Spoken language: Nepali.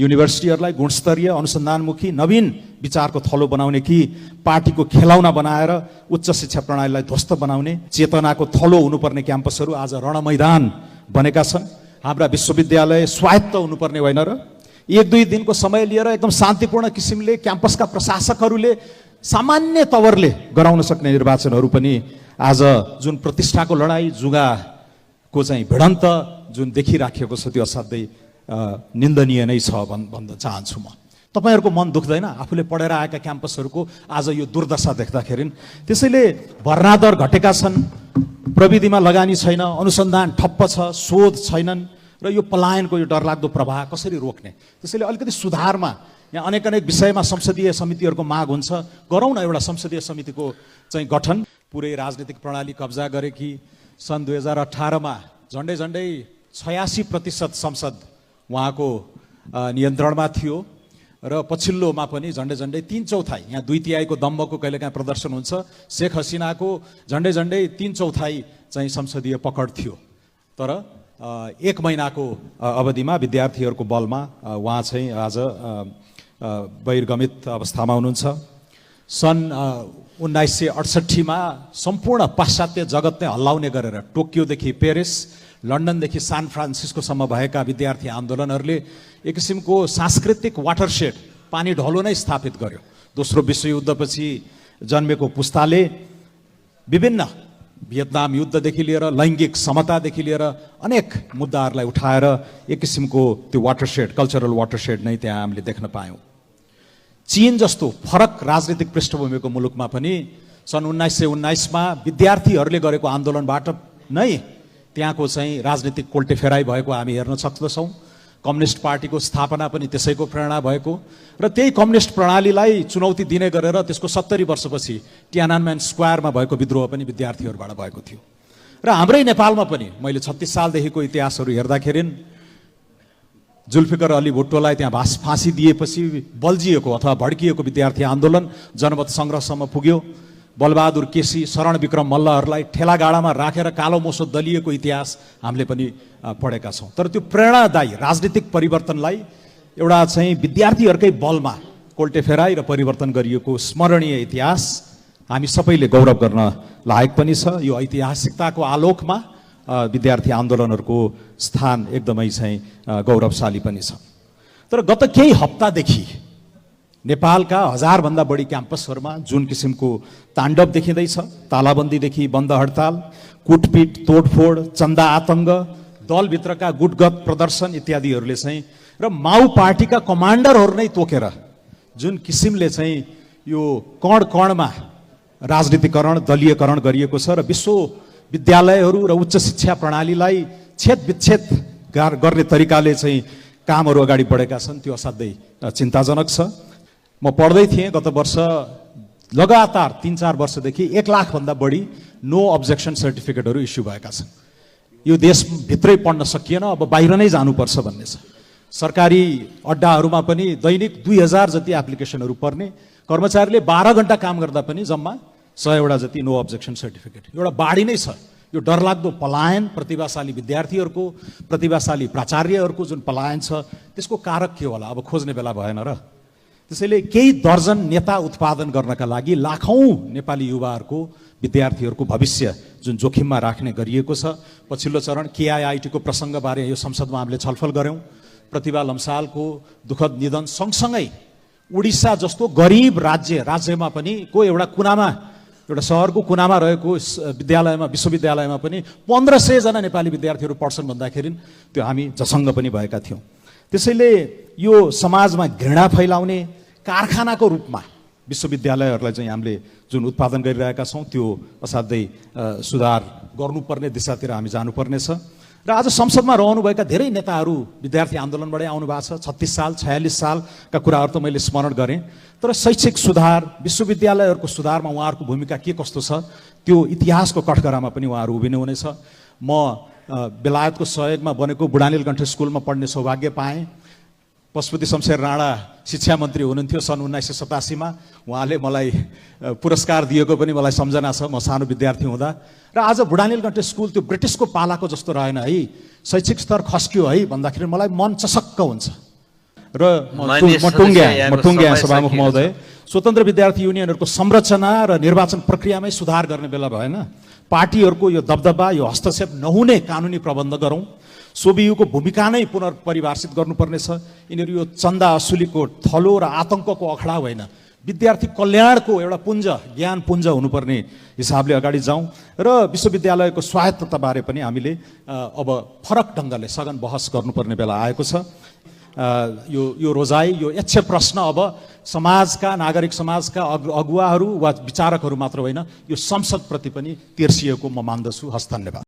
युनिभर्सिटीहरूलाई गुणस्तरीय अनुसन्धानमुखी नवीन विचारको थलो बनाउने कि पार्टीको खेलौना बनाएर उच्च शिक्षा प्रणालीलाई ध्वस्त बनाउने चेतनाको थलो हुनुपर्ने क्याम्पसहरू आज रणमैदान बनेका छन्। हाम्रा विश्वविद्यालय स्वायत्त हुनुपर्ने होइन र 1-2 दिनको समय लिएर एकदम शान्तिपूर्ण किसिमले क्याम्पसका प्रशासकहरूले सामान्य तवरले गराउन सक्ने निर्वाचनहरू पनि आज जुन प्रतिष्ठाको लडाई जुगाको चाहिँ भिडन्त जुन देखिराखेको छ त्यो असाध्यै निन्दनीय नै छ भन्न चाहन्छु म। तपाईहरूको मन दुख्दैन आफूले पढेर आएका क्याम्पसहरूको आज यो दुर्दशा देख्दाखेरि? त्यसैले भर्ना दर घटेका छन्, प्रविधिमा लगानी छैन, अनुसन्धान ठप्प छ, शोध छैनन् र यो पलायनको यो डरलाग्दो प्रवाह कसरी रोक्ने? त्यसैले अलिकति सुधारमा यहाँ अनेक विषयमा संसदीय समितिहरूको माग हुन्छ, गरौँ न एउटा संसदीय समितिको चाहिँ गठन। पुरै राजनीतिक प्रणाली कब्जा गरेकी सन् 2018मा झन्डै 86% संसद उहाँको नियन्त्रणमा थियो र पछिल्लोमा पनि झन्डै 3/4 यहाँ 2/3 दम्बको कहिलेकाहीँ प्रदर्शन हुन्छ। शेख हसिनाको झन्डै 3/4 चाहिँ संसदीय पकड थियो, तर 1 महिनाको अवधिमा विद्यार्थीहरूको बलमा उहाँ चाहिँ आज बहिर्गमित अवस्थामा हुनुहुन्छ। सन् 1968मा सम्पूर्ण पाश्चात्य जगत नै हल्लाउने गरेर टोकियोदेखि पेरिस, लन्डनदेखि सान फ्रान्सिस्कोसम्म भएका विद्यार्थी आन्दोलनहरूले एक किसिमको सांस्कृतिक वाटरसेड पानी ढलो नै स्थापित गर्यो। दोस्रो विश्वयुद्धपछि जन्मेको पुस्ताले विभिन्न भियतनाम युद्धदेखि लिएर लैङ्गिक समतादेखि लिएर अनेक मुद्दाहरूलाई उठाएर एक किसिमको त्यो वाटरसेड, कल्चरल वाटरसेड नै त्यहाँ हामीले देख्न पायौँ। चीन जस्तो फरक राजनीतिक पृष्ठभूमिको मुलुकमा पनि सन् 1919मा विद्यार्थीहरूले गरेको आन्दोलनबाट नै त्यहाँको चाहिँ राजनीतिक कोल्टेफेराइ भएको हामी हेर्न सक्दछौँ। कम्युनिस्ट पार्टीको स्थापना पनि त्यसैको प्रेरणा भएको र त्यही कम्युनिस्ट प्रणालीलाई चुनौती दिने गरेर त्यसको 70 वर्षपछि टियानानमेन स्क्वायरमा भएको विद्रोह पनि विद्यार्थीहरूबाट भएको थियो। र हाम्रै नेपालमा पनि मैले 36 सालदेखिको इतिहासहरू हेर्दाखेरि जुल्फिकर अली भुट्टोलाई त्यहाँ फाँसी दिएपछि बल्झिएको अथवा भड्किएको विद्यार्थी आन्दोलन जनमत सङ्ग्रहसम्म पुग्यो। बलबहादुर केसी, शरण विक्रम मल्लहरूलाई ठेलागाडामा राखेर कालो मोसो दलिएको इतिहास हामीले पनि पढेका छौँ। तर त्यो प्रेरणादायी राजनीतिक परिवर्तनलाई एउटा चाहिँ विद्यार्थीहरूकै बलमा कोल्टेफेराइ र परिवर्तन गरिएको स्मरणीय इतिहास हामी सबैले गौरव गर्न लायक पनि छ। यो ऐतिहासिकताको आलोकमा विद्यार्थी आन्दोलनहरूको स्थान एकदमै चाहिँ गौरवशाली पनि छ। तर गत केही हप्तादेखि नेपालका 1000 भन्दा बढी क्याम्पसहरूमा जुन किसिमको ताण्डव देखिँदैछ, तालाबन्दीदेखि बन्द हडताल, कुटपिट, तोडफोड, चन्दा आतङ्क, दलभित्रका गुटगत प्रदर्शन इत्यादिहरूले चाहिँ र माओ पार्टीका कमान्डरहरू नै तोकेर जुन किसिमले चाहिँ यो कणमा राजनीतिकरण, दलीयकरण गरिएको छ र विश्वविद्यालयहरू र उच्च शिक्षा प्रणालीलाई छेदविच्छेद गर्ने तरिकाले चाहिँ कामहरू अगाडि बढेका छन्, त्यो असाध्यै चिन्ताजनक छ। म पढ्दै थिएँ गत वर्ष लगातार 3-4 वर्षदेखि 1 लाख भन्दा बढी नो अब्जेक्सन सर्टिफिकेटहरू इस्यु भएका छन्। यो देशभित्रै पढ्न सकिएन, अब बाहिर नै जानुपर्छ भन्ने छ। सरकारी अड्डाहरूमा पनि दैनिक 2000 जति एप्लिकेसनहरू पर्ने, कर्मचारीले 12 घण्टा काम गर्दा पनि जम्मा 100 वटा जति नो अब्जेक्सन सर्टिफिकेट। एउटा बाढी नै छ यो डरलाग्दो पलायन, प्रतिभाशाली विद्यार्थीहरूको, प्रतिभाशाली प्राचार्यहरूको जुन पलायन छ त्यसको कारक के होला? अब खोज्ने बेला भएन र। त्यसैले केही दर्जन नेता उत्पादन गर्नका लागि लाखौं नेपाली युवाहरूको, विद्यार्थीहरूको भविष्य जुन जोखिममा राख्ने गरिएको छ। पछिल्लो चरण केआइआइटीको प्रसङ्गबारे यो संसदमा हामीले छलफल गऱ्यौँ। प्रतिभा लम्सालको दुःखद निधन सँगसँगै उडिसा जस्तो गरिब राज्यमा पनि एउटा कुनामा, एउटा सहरको कुनामा रहेको विश्वविद्यालयमा पनि 1500 जना नेपाली विद्यार्थीहरू पढ्छन् भन्दाखेरि त्यो हामी झसङ्ग पनि भएका थियौँ। त्यसैले यो समाजमा घृणा फैलाउने कारखानाको रूपमा विश्वविद्यालयहरूलाई चाहिँ हामीले जुन उत्पादन गरिरहेका छौँ त्यो असाध्यै सुधार गर्नुपर्ने दिशातिर हामी जानुपर्नेछ। र आज संसदमा रहनुभएका धेरै नेताहरू विद्यार्थी आन्दोलनबाटै आउनु भएको छ। 36 साल 46 सालका कुराहरू त मैले स्मरण गरेँ, तर शैक्षिक सुधार, विश्वविद्यालयहरूको सुधारमा उहाँहरूको भूमिका के कस्तो छ त्यो इतिहासको कठघरामा पनि उहाँहरू उभिनु हुनेछ। म बेलायतको सहयोगमा बनेको बुढानील कण्ठ स्कुलमा पढ्ने सौभाग्य पाएँ। पशुपति शमशेर राणा शिक्षा मन्त्री हुनुहुन्थ्यो सन् 1987मा। उहाँले मलाई पुरस्कार दिएको पनि मलाई सम्झना छ, म सानो विद्यार्थी हुँदा। र आज बुढानील कण्ठ स्कुल त्यो ब्रिटिसको पालाको जस्तो रहेन है, शैक्षिक स्तर खस्क्यो है भन्दाखेरि मलाई मन चसक्क हुन्छ। र टुङ्ग्या सभामुख महोदय, स्वतन्त्र विद्यार्थी युनियनहरूको संरचना र निर्वाचन प्रक्रियामै सुधार गर्ने बेला भएन। पार्टीहरूको यो दबदबा, यो हस्तक्षेप नहुने कानुनी प्रबन्ध गरौँ। सोबियुको भूमिका नै पुनर्परिभाषित गर्नुपर्नेछ। यिनीहरू यो चन्दा असुलीको थलो र आतङ्कको अखडा होइन, विद्यार्थी कल्याणको एउटा पुञ्ज, ज्ञान पुञ्ज हुनुपर्ने हिसाबले अगाडि जाउँ। र विश्वविद्यालयको स्वायत्तताबारे पनि हामीले अब फरक ढङ्गले सघन बहस गर्नुपर्ने बेला आएको छ। यो रोजाइ, यो यक्ष प्रश्न अब समाजका, नागरिक समाजका अगुवाहरू वा विचारकहरू मात्र होइन, यो संसदप्रति पनि तिर्सिएको म मान्दछु। हस्, धन्यवाद।